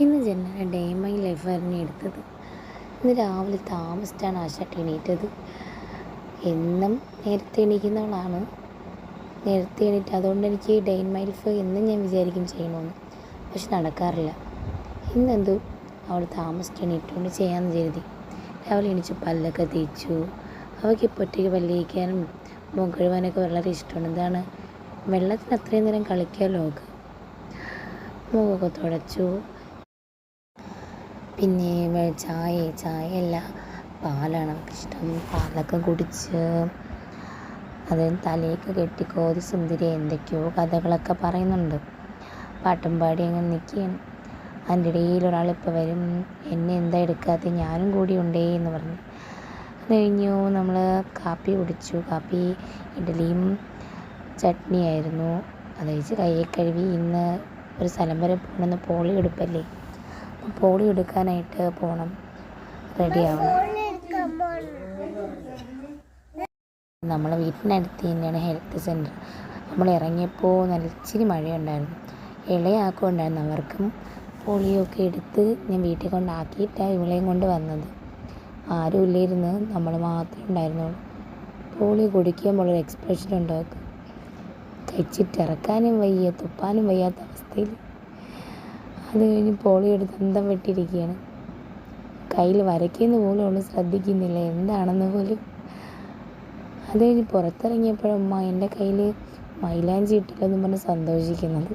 ഇന്ന് ജനന day my ലൈഫായിരുന്നു എടുത്തത്. ഇന്ന് രാവിലെ താമസിച്ചാണ് ആശാട്ടി എണീറ്റത്. എന്നും നേരത്തെ എണീക്കുന്നവളാണ്. നേരത്തെ എണീറ്റ് അതുകൊണ്ട് എനിക്ക് ഡേ ഇൻ മൈ ലൈഫ് എന്നും ഞാൻ വിചാരിക്കും ചെയ്യണമെന്ന്, പക്ഷെ നടക്കാറില്ല. ഇന്നെന്തോ അവൾ താമസിച്ച് എണീറ്റുകൊണ്ട് ചെയ്യാമെന്ന് കരുതി. രാവിലെ എണീച്ച് പല്ലൊക്കെ തേച്ചു. അവൾക്ക് ഇപ്പോൾ ഒറ്റയ്ക്ക് പല്ല് തേക്കാനും മുഖം കഴുകാനൊക്കെ വളരെ ഇഷ്ടമാണ്. എന്താണ്, വെള്ളത്തിന് അത്രയും നേരം കളിക്കാമല്ലോ അവൾക്ക്. മുഖമൊക്കെ തുടച്ചു. പിന്നെ ചായയല്ല, പാലാണ് അവൾക്കിഷ്ടം. പാലൊക്കെ കുടിച്ച് അത് തലയൊക്കെ കെട്ടിക്കോതി സുന്ദരി എന്തൊക്കെയോ കഥകളൊക്കെ പറയുന്നുണ്ട്. പാട്ടും പാടി അങ്ങനെ നിൽക്കുകയാണ്. അതിൻ്റെ ഇടയിൽ ഒരാളിപ്പോൾ വരും, എന്നെ എന്താ എടുക്കാത്ത, ഞാനും കൂടി ഉണ്ടേ എന്ന് പറഞ്ഞു. അത് കഴിഞ്ഞു നമ്മൾ കാപ്പി കുടിച്ചു. കാപ്പി ഇഡ്ഡലിയും ചട്നിയായിരുന്നു. അത് കഴിച്ച് കയ്യെ കഴുകി. ഇന്ന് ഒരു സ്ഥലം വരെ പോകണമെന്ന്, പോളിയോ എടുപ്പല്ലേ, അപ്പോൾ പോളിയോ എടുക്കാനായിട്ട് പോകണം, റെഡിയാവണം. നമ്മളെ വീട്ടിനടുത്ത് തന്നെയാണ് ഹെൽത്ത് സെൻറ്റർ. നമ്മൾ ഇറങ്ങിയപ്പോൾ നല്ല ഇച്ചിരി മഴയുണ്ടായിരുന്നു. ഇളയാക്കും ഉണ്ടായിരുന്നു. അവർക്കും പോളിയോ ഒക്കെ എടുത്ത് ഞാൻ വീട്ടിൽ കൊണ്ടാക്കിയിട്ടാണ് ഇവളെയും കൊണ്ട് വന്നത്. ആരും ഇല്ലായിരുന്നു, നമ്മൾ മാത്രമേ ഉണ്ടായിരുന്നുള്ളൂ. പോളിയോ കുടിക്കുമ്പോൾ ഒരു എക്സ്പ്രഷൻ ഉണ്ട് അവർക്ക്. കഴിച്ചിട്ടിറക്കാനും വയ്യ, തുപ്പാനും വയ്യാത്ത അവസ്ഥയിൽ. അത് കഴിഞ്ഞ് പോളിയോ എടുത്ത് അന്തം വിട്ടിരിക്കുകയാണ്. കയ്യിൽ വരയ്ക്കുന്ന പോലും അവൾ ശ്രദ്ധിക്കുന്നില്ല എന്താണെന്ന് പോലും. അത് കഴിഞ്ഞ് പുറത്തിറങ്ങിയപ്പോഴമ്മ എൻ്റെ കയ്യിൽ മൈലാഞ്ചി ഇട്ടില്ലെന്ന് പറഞ്ഞ് സന്തോഷിക്കുന്നത്.